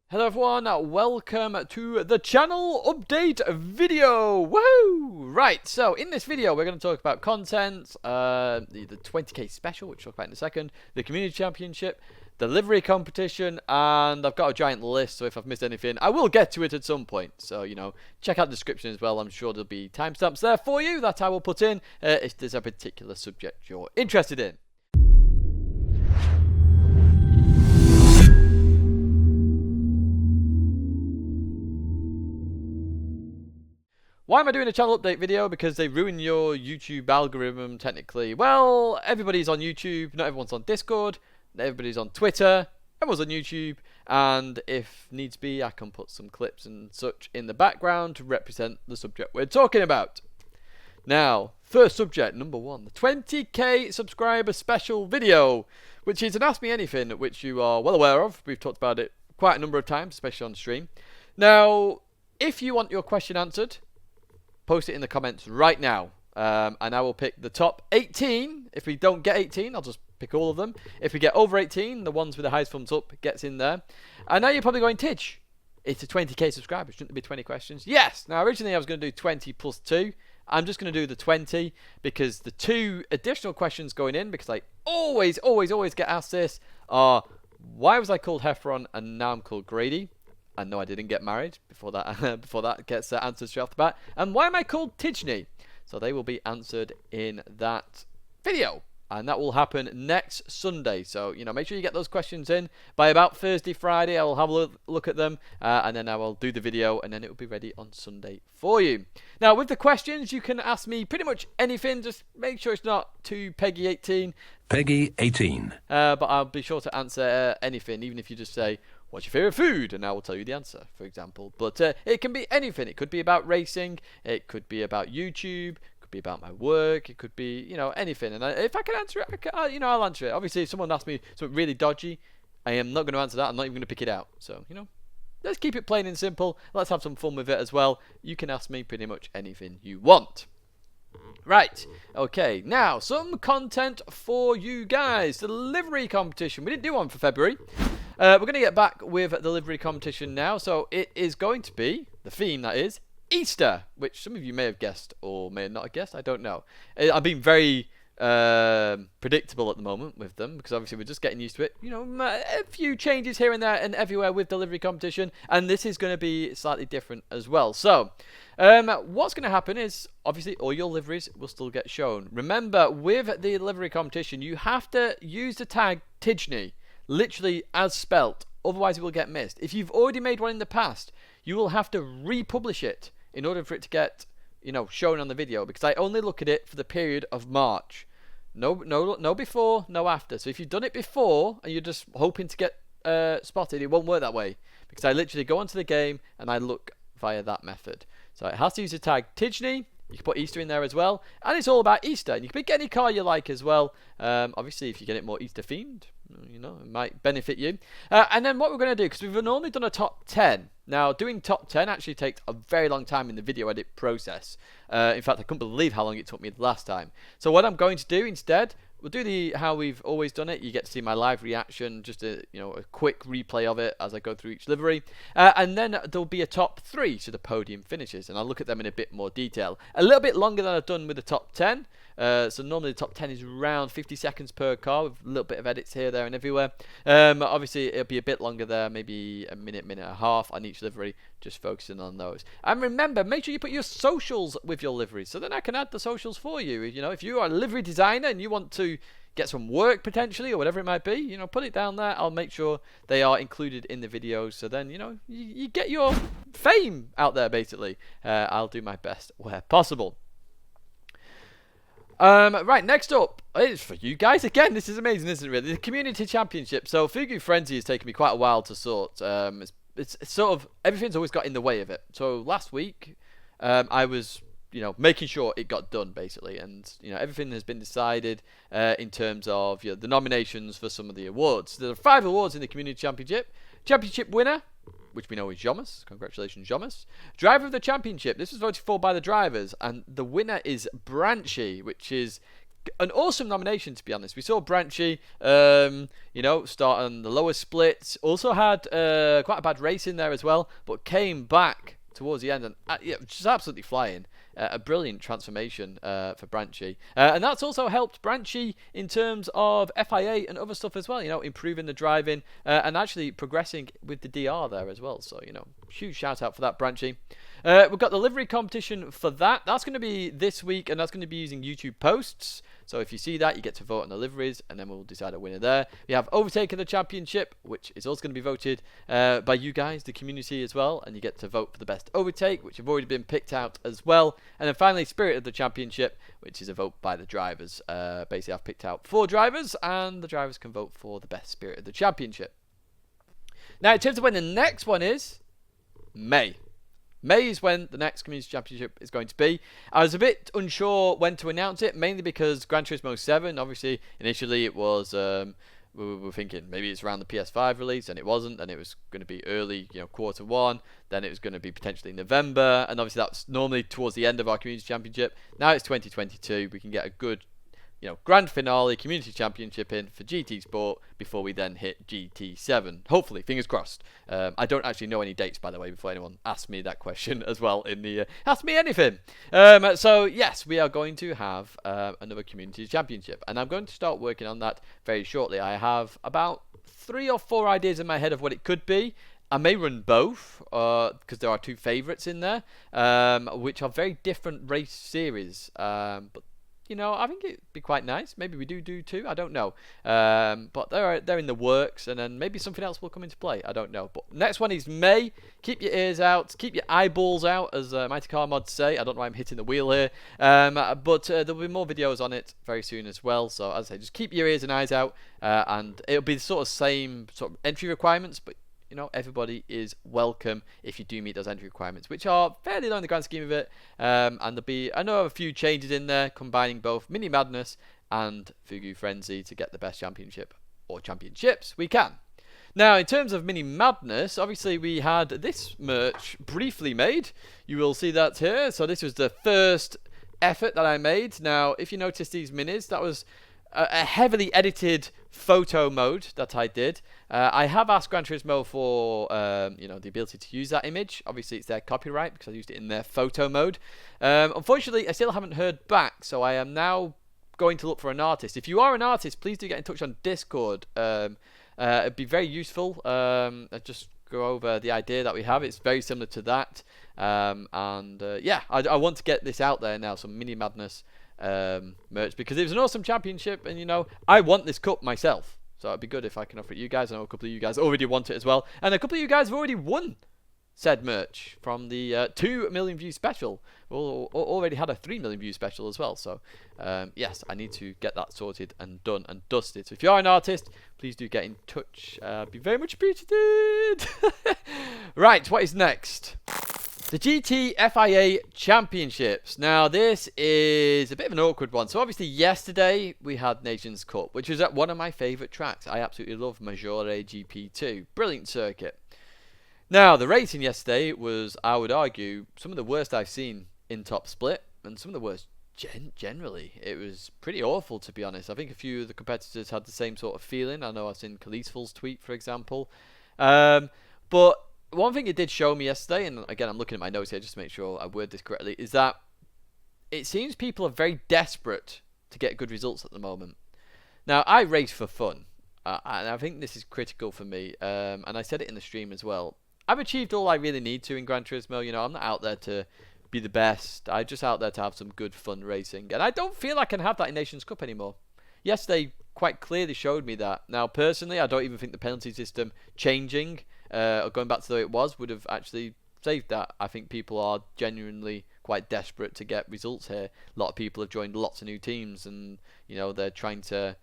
Hello everyone, welcome to the channel update video. Woohoo! Right, so in this video we're going to talk about content, the 20k special, which we'll talk about in a second, the community championship, the livery competition, and I've got a giant list, so if I've missed anything, I will get to it at some point. So, check out the description as well. I'm sure there'll be timestamps there for you that I will put in if there's a particular subject you're interested in. Why am I doing a channel update video? Because they ruin your YouTube algorithm, technically. Well, everybody's on YouTube, not everyone's on Discord, everybody's on Twitter, everyone's on YouTube, and if needs be, I can put some clips and such in the background to represent the subject we're talking about. Now, first subject, number one, the 20k subscriber special video, which is an Ask Me Anything, which you are well aware of. We've talked about it quite a number of times, especially on stream. Now, if you want your question answered, post it in the comments right now, and I will pick the top 18. If we don't get 18, I'll just pick all of them. If we get over 18, the ones with the highest thumbs up gets in there. And now you're probably going, Tidge, it's a 20k subscribers, shouldn't there be 20 questions? Yes. Now originally I was going to do 20 plus 2. I'm just going to do the 20 because the 2 additional questions going in, because I always get asked this, are why was I called Heffron and now I'm called Grady? And no, I didn't get married before that gets answered straight off the bat. And why am I called Tidgney? So they will be answered in that video. And that will happen next Sunday. So, make sure you get those questions in. By about Thursday, Friday, I will have a look at them. And then I will do the video. And then it will be ready on Sunday for you. Now, with the questions, you can ask me pretty much anything. Just make sure it's not too Peggy 18. Peggy 18. But I'll be sure to answer anything, even if you just say, what's your favourite food? And I will tell you the answer, for example. But it can be anything. It could be about racing. It could be about YouTube. It could be about my work. It could be, anything. And if I can answer it, I'll answer it. Obviously, if someone asks me something really dodgy, I am not going to answer that. I'm not even going to pick it out. So, let's keep it plain and simple. Let's have some fun with it as well. You can ask me pretty much anything you want. Right, okay, now some content for you guys. The livery competition. We didn't do one for February. We're going to get back with the livery competition now. So it is going to be, the theme that is, Easter, which some of you may have guessed or may not have guessed. I don't know. I've been very predictable at the moment with them because obviously we're just getting used to it. A few changes here and there and everywhere with the livery competition, and this is going to be slightly different as well. So what's going to happen is obviously all your liveries will still get shown. Remember, with the livery competition, you have to use the tag Tidgney, literally as spelt, otherwise it will get missed. If you've already made one in the past, you will have to republish it in order for it to get shown on the video, because I only look at it for the period of March. No before, no after. So if you've done it before and you're just hoping to get spotted, it won't work that way, because I literally go onto the game and I look via that method. So it has to use the tag Tidgney. You can put Easter in there as well, and it's all about Easter. And you can pick any car you like as well. Obviously, if you get it more Easter themed, it might benefit you. And then what we're going to do, because we've normally done a top 10. Now, doing top 10 actually takes a very long time in the video edit process. In fact, I couldn't believe how long it took me the last time. So what I'm going to do instead, we'll do how we've always done it. You get to see my live reaction, just a quick replay of it as I go through each livery, and then there'll be a top 3, so the podium finishes, and I'll look at them in a bit more detail. A little bit longer than I've done with the top 10. So normally the top 10 is around 50 seconds per car with a little bit of edits here, there and everywhere. Obviously it'll be a bit longer there, maybe a minute and a half on each livery, just focusing on those. And remember, make sure you put your socials with your liveries, so then I can add the socials for you. If you are a livery designer and you want to get some work potentially or whatever it might be, put it down there. I'll make sure they are included in the videos, so then you get your fame out there basically. I'll do my best where possible. Right, next up, it's for you guys again. This is amazing, isn't it? Really, the community championship. So Fugu Frenzy has taken me quite a while to sort. It's sort of everything's always got in the way of it. So last week, I was making sure it got done basically, and everything has been decided in terms of the nominations for some of the awards. There are 5 awards in the community championship. Championship winner, which we know is Jomas. Congratulations, Jomas. Driver of the championship. This was voted for by the drivers, and the winner is Branchy, which is an awesome nomination, to be honest. We saw Branchy, start on the lower splits. Also had quite a bad race in there as well, but came back towards the end and just absolutely flying. A brilliant transformation for Branchy. And that's also helped Branchy in terms of FIA and other stuff as well, improving the driving and actually progressing with the DR there as well. So, huge shout out for that, Branchy. We've got the livery competition for that. That's going to be this week, and that's going to be using YouTube posts. So if you see that, you get to vote on the liveries, and then we'll decide a winner there. We have Overtake of the Championship, which is also going to be voted by you guys, the community as well, and you get to vote for the best overtake, which have already been picked out as well. And then finally, Spirit of the Championship, which is a vote by the drivers. Basically, I've picked out 4 drivers, and the drivers can vote for the best Spirit of the Championship. Now, in terms of when the next one is, May. May is when the next Community Championship is going to be. I was a bit unsure when to announce it, mainly because Gran Turismo 7, obviously, initially it was, we were thinking maybe it's around the PS5 release, and it wasn't, and it was going to be early, Q1, then it was going to be potentially November, and obviously that's normally towards the end of our Community Championship. Now it's 2022, we can get a good grand finale Community Championship in for GT Sport before we then hit GT7. Hopefully, fingers crossed. I don't actually know any dates, by the way, before anyone asks me that question as well in the Ask Me Anything. So, yes, we are going to have another Community Championship, and I'm going to start working on that very shortly. I have about 3 or 4 ideas in my head of what it could be. I may run both, because there are 2 favourites in there, which are very different race series, but I think it'd be quite nice. Maybe we do 2. I don't know. But they're in the works, and then maybe something else will come into play. I don't know. But next one is May. Keep your ears out. Keep your eyeballs out, as Mighty Car Mods say. I don't know why I'm hitting the wheel here. But there'll be more videos on it very soon as well. So as I say, just keep your ears and eyes out. And it'll be the sort of same sort of entry requirements, but everybody is welcome if you do meet those entry requirements, which are fairly low in the grand scheme of it. And there'll be, I know, a few changes in there, combining both Mini Madness and Fugu Frenzy to get the best championship or championships we can. Now, in terms of Mini Madness, obviously we had this merch briefly made. You will see that here. So this was the first effort that I made. Now, if you notice these minis, that was a heavily edited photo mode that I did. I have asked Gran Turismo for the ability to use that image. Obviously it's their copyright because I used it in their photo mode. Unfortunately I still haven't heard back, so I am now going to look for an artist. If you are an artist, please do get in touch on Discord. It'd be very useful. Just go over the idea that we have. It's very similar to that. I want to get this out there now, some Mini Madness merch, because it was an awesome championship, and I want this cup myself, so it'd be good if I can offer it you guys. I know a couple of you guys already want it as well, and a couple of you guys have already won said merch from the 2 million view special. Already had a 3 million view special as well, so yes, I need to get that sorted and done and dusted. So if you are an artist, please do get in touch. Be very much appreciated. Right, what is next? The GT FIA Championships. Now, this is a bit of an awkward one. So, obviously, yesterday we had Nations Cup, which was at one of my favourite tracks. I absolutely love Maggiore GP2. Brilliant circuit. Now, the racing yesterday was, I would argue, some of the worst I've seen in top split, and some of the worst generally. It was pretty awful, to be honest. I think a few of the competitors had the same sort of feeling. I know I've seen Khaleesful's tweet, for example. But one thing it did show me yesterday, and again I'm looking at my notes here just to make sure I word this correctly, is that it seems people are very desperate to get good results at the moment. Now, I race for fun, and I think this is critical for me, and I said it in the stream as well. I've achieved all I really need to in Gran Turismo. I'm not out there to be the best. I'm just out there to have some good fun racing, and I don't feel I can have that in Nations Cup anymore. Yesterday quite clearly showed me that. Now, personally, I don't even think the penalty system changing or going back to the way it was would have actually saved that. I think people are genuinely quite desperate to get results here. A lot of people have joined lots of new teams, and they're trying to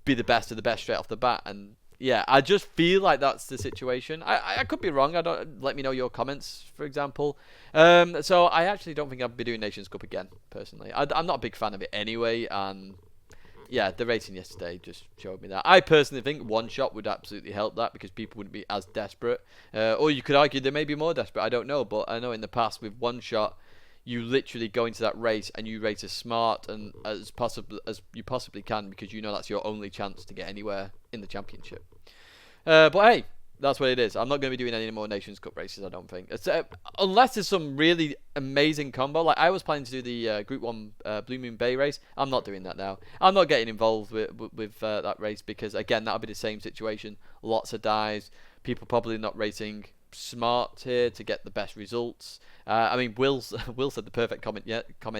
be the best of the best straight off the bat. And yeah, I just feel like that's the situation. I could be wrong. Let me know your comments, for example. So I actually don't think I'll be doing Nations Cup again, personally. I'm not a big fan of it anyway, and yeah, the racing yesterday just showed me that. I personally think one shot would absolutely help that, because people wouldn't be as desperate. Or you could argue they may be more desperate, I don't know. But I know in the past with one shot, you literally go into that race and you race as smart and as possible as you possibly can, because you know that's your only chance to get anywhere in the championship. But hey, that's what it is. I'm not going to be doing any more Nations Cup races, I don't think. Unless there's some really amazing combo. Like, I was planning to do the Group 1 Blue Moon Bay race. I'm not doing that now. I'm not getting involved with that race because, again, that'll be the same situation. Lots of dives. People probably not racing smart here to get the best results. I mean, Will said the perfect comment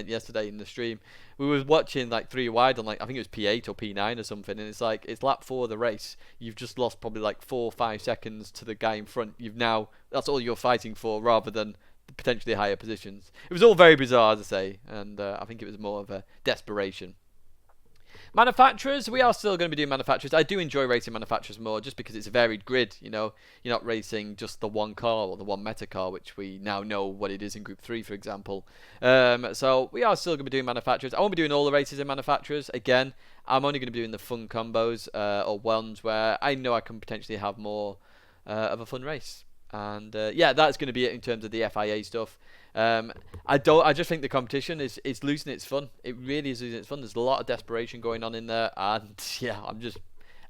yesterday in the stream. We were watching like 3 wide on, like, I think it was P8 or P9 or something, and it's like, it's lap 4 of the race. You've just lost probably like 4 or 5 seconds to the guy in front. That's all you're fighting for, rather than the potentially higher positions. It was all very bizarre, as I say, and I think it was more of a desperation. Manufacturers, we are still going to be doing manufacturers. I do enjoy racing manufacturers more, just because it's a varied grid. You know, you're not racing just the one car or the one meta car, which we now know what it is in Group 3, for example. So we are still going to be doing manufacturers. I won't be doing all the races in manufacturers. Again, I'm only going to be doing the fun combos or ones where I know I can potentially have more of a fun race. And yeah, that's going to be it in terms of the FIA stuff. I just think the competition is losing its fun. It really is losing its fun. There's a lot of desperation going on in there, and yeah,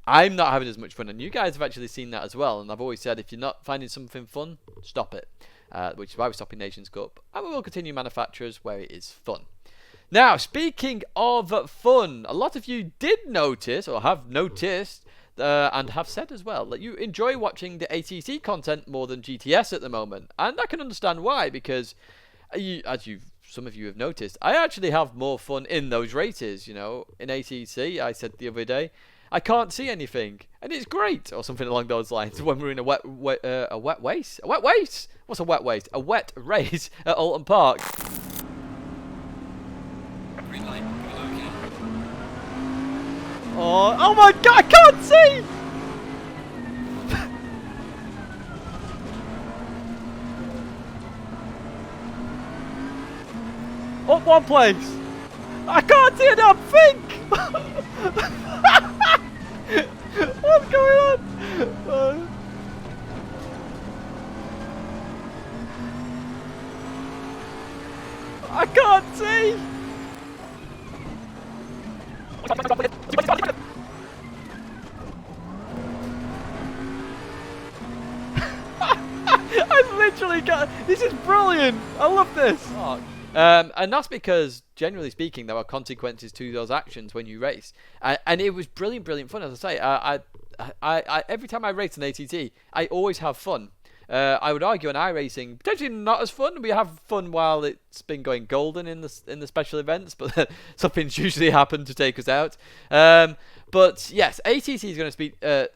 I'm not having as much fun. And you guys have actually seen that as well. And I've always said, if you're not finding something fun, stop it. Which is why we're stopping Nations Cup, and we will continue manufacturers where it is fun. Now, speaking of fun, a lot of you did notice, or have noticed, and have said as well, that you enjoy watching the ATC content more than GTS at the moment. And I can understand why, because some of you have noticed, I actually have more fun in those races. You know, in ATC, I said the other day, I can't see anything, and it's great, or something along those lines. When we're in a wet race? What's a wet race? A wet race at Alton Park. Green light, okay. Oh my god, I can't see! Up one place! I can't see a damn thing! What's going on? I can't see! I've literally got... This is brilliant! I love this! Oh. And that's because, generally speaking, there are consequences to those actions when you race. And it was brilliant fun, as I say. I every time I race an ATT, I always have fun. I would argue in iRacing, potentially not as fun. We have fun while it's been going golden in the special events, but something's usually happened to take us out. But yes, ATT is going to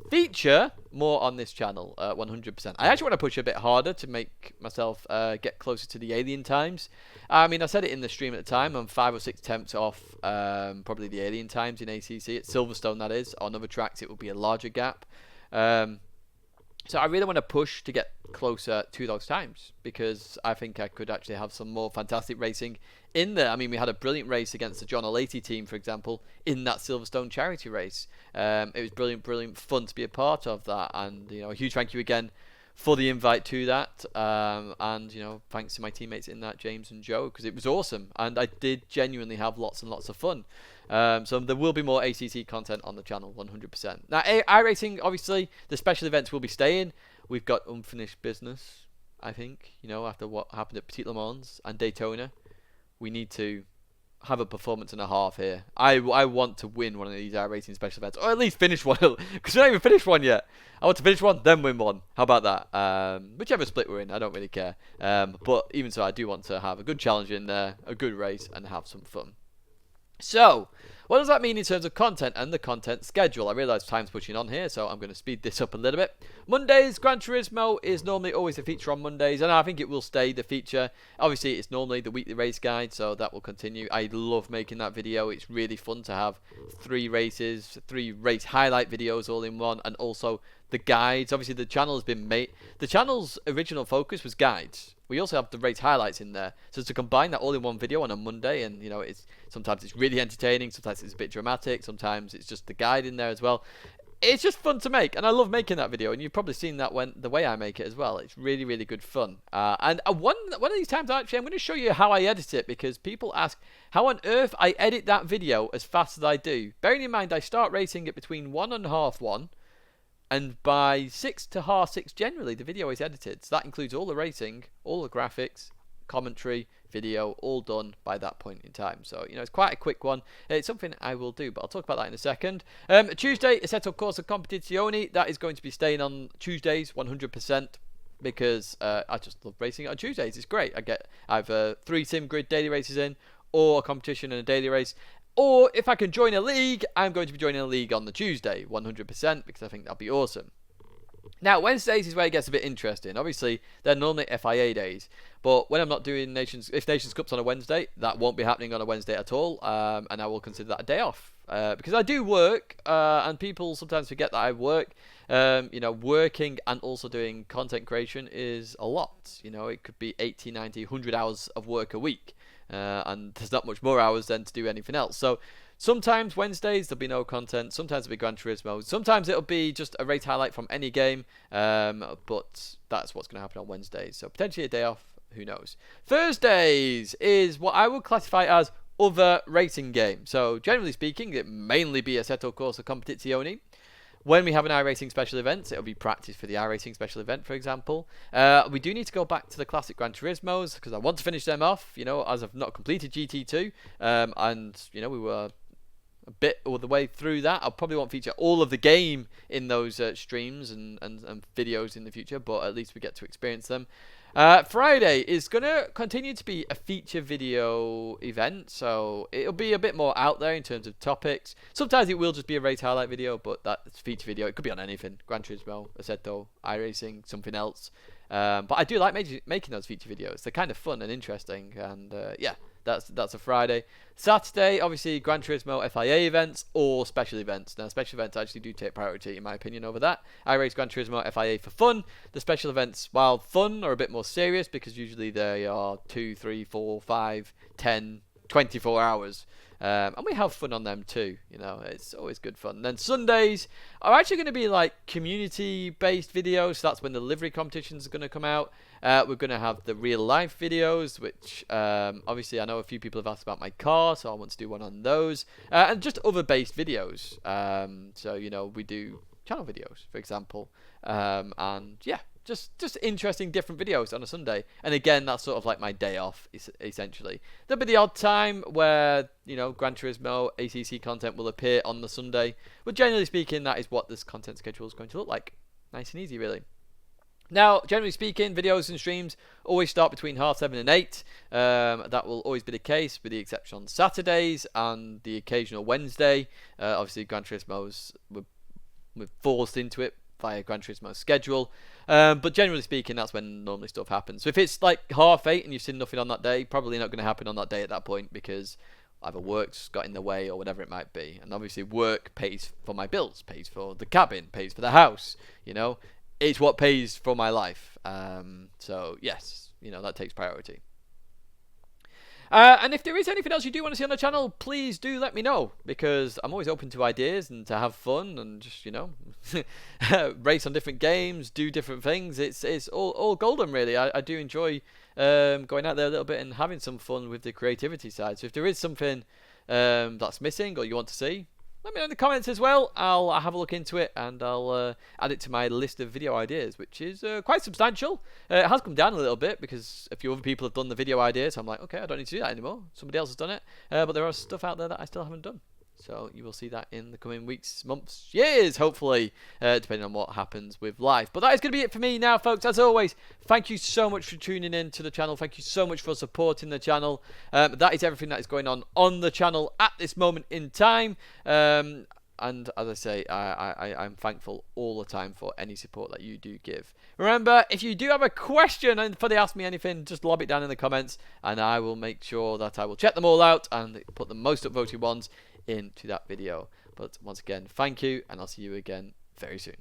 feature more on this channel, 100%. I actually want to push a bit harder to make myself get closer to the alien times. I mean, I said it in the stream at the time. I'm 5 or 6 attempts off probably the alien times in ATC. At Silverstone, that is. On other tracks, it will be a larger gap. So I really want to push to get closer to those times, because I think I could actually have some more fantastic racing in there. I mean, we had a brilliant race against the John O'Leary team, for example, in that Silverstone charity race. It was brilliant fun to be a part of that, and you know, a huge thank you again for the invite to that, and you know, thanks to my teammates in that, James and Joe, because it was awesome, and I did genuinely have lots and lots of fun. So there will be more ACC content on the channel, 100%. Now, iRacing, obviously, the special events will be staying. We've got unfinished business, I think, you know, after what happened at Petit Le Mans and Daytona. We need to have a performance and a half here. I want to win one of these iRacing special events, or at least finish one, because we don't even finished one yet. I want to finish one, then win one. How about that? Whichever split we're in, I don't really care. But even so, I do want to have a good challenge in there, a good race, and have some fun. So, what does that mean in terms of content and the content schedule? I realise time's pushing on here, so I'm going to speed this up a little bit. Mondays, Gran Turismo is normally always a feature on Mondays, and I think it will stay the feature. Obviously, it's normally the weekly race guide, so that will continue. I love making that video. It's really fun to have 3 races, 3 race highlight videos all in one, and also the guides. Obviously, the channel has been made. The channel's original focus was guides. We also have the race highlights in there, so to combine that all in one video on a Monday, and you know, sometimes it's really entertaining, sometimes it's a bit dramatic, sometimes it's just the guide in there as well. it's just fun to make, and I love making that video, and you've probably seen that when the way I make it as well. It's really, really good fun. And one of these times, actually, I'm going to show you how I edit it, because people ask how on earth I edit that video as fast as I do. Bearing in mind, I start racing at between 1 and half 1, and by 6 to half 6, generally, the video is edited. So that includes all the racing, all the graphics, commentary, video, all done by that point in time. So, you know, it's quite a quick one. It's something I will do, but I'll talk about that in a second. Tuesday, Assetto Corsa Competizione. That is going to be staying on Tuesdays, 100%, because I just love racing on Tuesdays. It's great. I get either 3 sim grid daily races in, or a competition and a daily race. Or if I can join a league, I'm going to be joining a league on the Tuesday, 100%, because I think that'll be awesome. Now, Wednesdays is where it gets a bit interesting. Obviously, they're normally FIA days, but when I'm not doing Nations Cup's on a Wednesday, that won't be happening on a Wednesday at all, and I will consider that a day off. Because I do work, and people sometimes forget that I work. You know, working and also doing content creation is a lot. You know, it could be 80, 90, 100 hours of work a week, and there's not much more hours then to do anything else. So sometimes Wednesdays there'll be no content, sometimes it'll be Gran Turismo, sometimes it'll be just a race highlight from any game, but that's what's going to happen on Wednesdays. So potentially a day off, who knows. Thursdays is what I would classify as other racing game. So generally speaking, it mainly be Assetto Corsa Competizione. When we have an iRacing special event, it'll be practice for the iRacing special event, for example. We do need to go back to the classic Gran Turismos, because I want to finish them off, you know, as I've not completed GT2, and, you know, we were a bit all the way through that. I probably won't feature all of the game in those streams and videos in the future, but at least we get to experience them. Friday is going to continue to be a feature video event, so it'll be a bit more out there in terms of topics. Sometimes it will just be a race highlight video, but that's feature video. It could be on anything. Gran Turismo, Assetto, iRacing, something else. But I do like making those feature videos. They're kind of fun and interesting, and yeah, that's a Friday. Saturday, obviously, Gran Turismo FIA events or special events. Now, special events actually do take priority, in my opinion, over that. I race Gran Turismo FIA for fun. The special events, while fun, are a bit more serious, because usually they are 2, 3, 4, 5, 10, 24 hours. And we have fun on them too, you know, it's always good fun. And then Sundays are actually going to be like community-based videos, so that's when the livery competitions are going to come out. We're going to have the real-life videos, which obviously I know a few people have asked about my car, so I want to do one on those. And just other-based videos, so, you know, we do channel videos, for example. And yeah, just interesting different videos on a Sunday. And again, that's sort of like my day off, essentially. There'll be the odd time where, you know, Gran Turismo ACC content will appear on the Sunday, but generally speaking, that is what this content schedule is going to look like. Nice and easy, really. Now, generally speaking, videos and streams always start between 7:30 and 8. That will always be the case, with the exception on Saturdays and the occasional Wednesday. Obviously, Gran Turismo's we're forced into it via Gran Turismo's schedule. But generally speaking, that's when normally stuff happens. So if it's like 8:30 and you've seen nothing on that day, probably not going to happen on that day at that point, because either work's got in the way or whatever it might be. And obviously work pays for my bills, pays for the cabin, pays for the house, you know. It's what pays for my life. So yes, you know, that takes priority. And if there is anything else you do want to see on the channel, please do let me know, because I'm always open to ideas and to have fun and just, you know, race on different games, do different things. It's all golden, really. I do enjoy going out there a little bit and having some fun with the creativity side. So if there is something that's missing or you want to see, let me know in the comments as well. I'll have a look into it, and I'll add it to my list of video ideas, which is quite substantial. It has come down a little bit, because a few other people have done the video ideas. So I'm like, okay, I don't need to do that anymore. Somebody else has done it. But there are stuff out there that I still haven't done. So you will see that in the coming weeks, months, years, hopefully, depending on what happens with life. But that is going to be it for me now, folks. As always, thank you so much for tuning in to the channel. Thank you so much for supporting the channel. That is everything that is going on the channel at this moment in time. And as I say, I'm thankful all the time for any support that you do give. Remember, if you do have a question and for the Ask Me Anything, just lob it down in the comments, and I will make sure that I will check them all out and put the most upvoted ones into that video. But once again, thank you, and I'll see you again very soon.